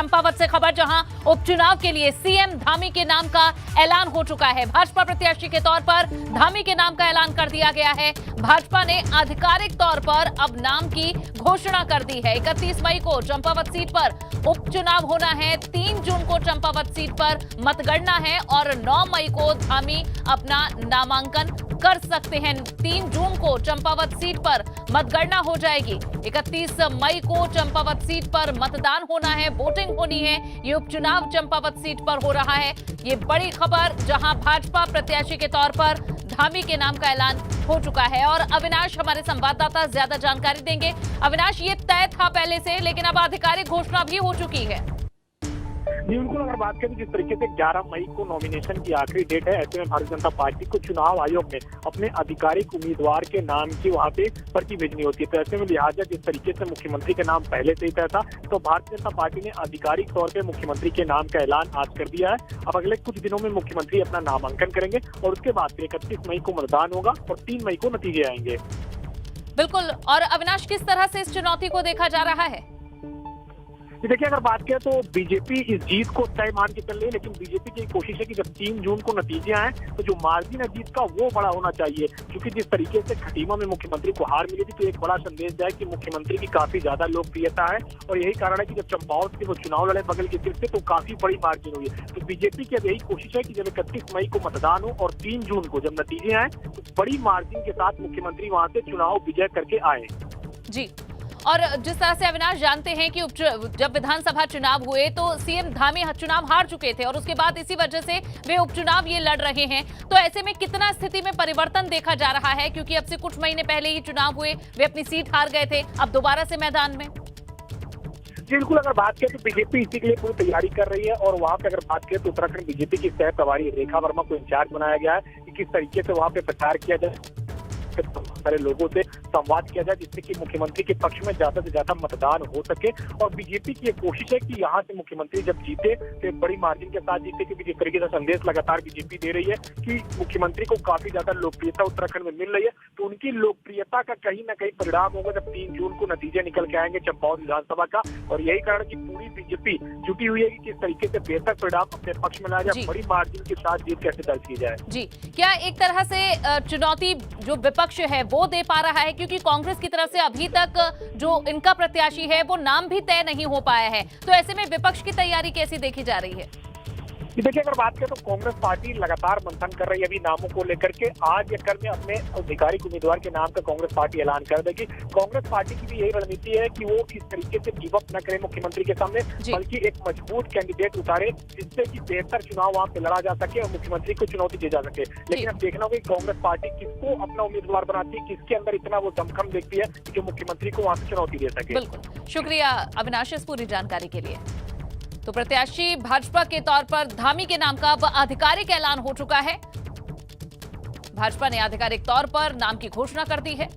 चंपावत से खबर, जहां उपचुनाव के लिए सीएम धामी के नाम का ऐलान हो चुका है। भाजपा प्रत्याशी के तौर पर धामी के नाम का ऐलान कर दिया गया है। भाजपा ने आधिकारिक तौर पर अब नाम की घोषणा कर दी है। 31 मई को चंपावत सीट पर उपचुनाव होना है। 3 जून को चंपावत सीट पर मतगणना है और 9 मई को धामी अपना नामांकन कर सकते हैं। 3 जून को चंपावत सीट पर मतगणना हो जाएगी। 31 मई को चंपावत सीट पर मतदान होना है, वोटिंग होनी है। ये उपचुनाव चंपावत सीट पर हो रहा है। ये बड़ी खबर, जहां भाजपा प्रत्याशी के तौर पर धामी के नाम का ऐलान हो चुका है। और अविनाश हमारे संवाददाता ज्यादा जानकारी देंगे। अविनाश, ये तय था पहले से, लेकिन अब आधिकारिक घोषणा भी हो चुकी है। जी बिल्कुल, अगर बात करें जिस तरीके से 11 मई को नॉमिनेशन की आखिरी डेट है, ऐसे में भारतीय जनता पार्टी को चुनाव आयोग में अपने आधिकारिक उम्मीदवार के नाम की वहां पे पर्ची भेजनी होती है। तो ऐसे में लिहाजा जिस तरीके से मुख्यमंत्री का नाम पहले से ही तय था, तो भारतीय जनता पार्टी ने आधिकारिक तौर पर मुख्यमंत्री के नाम का ऐलान आज कर दिया है। अब अगले कुछ दिनों में मुख्यमंत्री अपना नामांकन करेंगे और उसके बाद 31 मई को मतदान होगा और 3 मई को नतीजे आएंगे। बिल्कुल। और अविनाश, किस तरह से इस चुनौती को देखा जा रहा है? देखिए, अगर बात करें तो बीजेपी इस जीत को तय मान के चल रही है, लेकिन बीजेपी की कोशिश है कि जब 3 जून को नतीजे आए तो जो मार्जिन है जीत का वो बड़ा होना चाहिए। क्योंकि जिस तरीके से खटीमा में मुख्यमंत्री को हार मिली थी, तो एक बड़ा संदेश जाए कि मुख्यमंत्री की काफी ज्यादा लोकप्रियता है। और यही कारण है कि जब चंपावत के वो चुनाव लड़े बगल की सीट से, तो काफी बड़ी मार्जिन हुई है। तो बीजेपी की अब यही कोशिश है कि जब 31 मई को मतदान हो और 3 जून को जब नतीजे आए, तो बड़ी मार्जिन के साथ मुख्यमंत्री वहां से चुनाव विजय करके आए। जी, और जिस तरह से अविनाश जानते हैं कि जब विधानसभा चुनाव हुए तो सीएम धामी चुनाव हार चुके थे और उसके बाद इसी वजह से वे उपचुनाव ये लड़ रहे हैं। तो ऐसे में कितना स्थिति में परिवर्तन देखा जा रहा है, क्योंकि अब से कुछ महीने पहले ही चुनाव हुए, वे अपनी सीट हार गए थे, अब दोबारा से मैदान में। बिल्कुल, अगर बात करें तो बीजेपी इसी के लिए पूरी तैयारी कर रही है। और वहाँ पे अगर बात करें तो उत्तराखंड बीजेपी की सह प्रभारी रेखा वर्मा को इंचार्ज बनाया गया है कि किस तरीके से वहाँ पे प्रचार किया जाए, सारे लोगों से संवाद किया जाए, जिससे कि मुख्यमंत्री के पक्ष में ज्यादा से ज्यादा मतदान हो सके। और बीजेपी की ये कोशिश है कि यहाँ से मुख्यमंत्री जब जीते तो बड़ी मार्जिन के साथ जीते, क्योंकि जिस तरीके से संदेश लगातार बीजेपी दे रही है कि मुख्यमंत्री को काफी ज्यादा लोकप्रियता उत्तराखंड में मिल रही है, तो उनकी लोकप्रियता का कहीं ना कहीं परिणाम होगा जब 3 जून को नतीजे निकल के आएंगे चंपावत विधानसभा का। और यही कारण की पूरी बीजेपी जुटी हुई है कि किस तरीके से बेहतर परिणाम अपने पक्ष में लाया जाए, बड़ी मार्जिन के साथ जीत कैसे दर्ज की जाए। जी, क्या एक तरह से चुनौती जो विपक्ष है वो दे पा रहा है, क्योंकि कांग्रेस की तरफ से अभी तक जो इनका प्रत्याशी है वो नाम भी तय नहीं हो पाया है, तो ऐसे में विपक्ष की तैयारी कैसी देखी जा रही है? देखिए, अगर बात करें तो कांग्रेस पार्टी लगातार मंथन कर रही है अभी नामों को लेकर के। आज या कल में अपने आधिकारिक उम्मीदवार के नाम का कांग्रेस पार्टी ऐलान कर देगी। कांग्रेस पार्टी की भी यही रणनीति है कि वो इस तरीके से गिव अप न करे मुख्यमंत्री के सामने, बल्कि एक मजबूत कैंडिडेट उतारे जिससे कि बेहतर चुनाव वहाँ पे लड़ा जा सके और मुख्यमंत्री को चुनौती दी जा सके। लेकिन अब देखना होगा कि कांग्रेस पार्टी किसको अपना उम्मीदवार बनाती है, किसके अंदर इतना वो दमखम देखती है कि जो मुख्यमंत्री को वहाँ से चुनौती दे सके। बिल्कुल, शुक्रिया अविनाश इस पूरी जानकारी के लिए। तो प्रत्याशी भाजपा के तौर पर धामी के नाम का अब आधिकारिक ऐलान हो चुका है। भाजपा ने आधिकारिक तौर पर नाम की घोषणा कर दी है।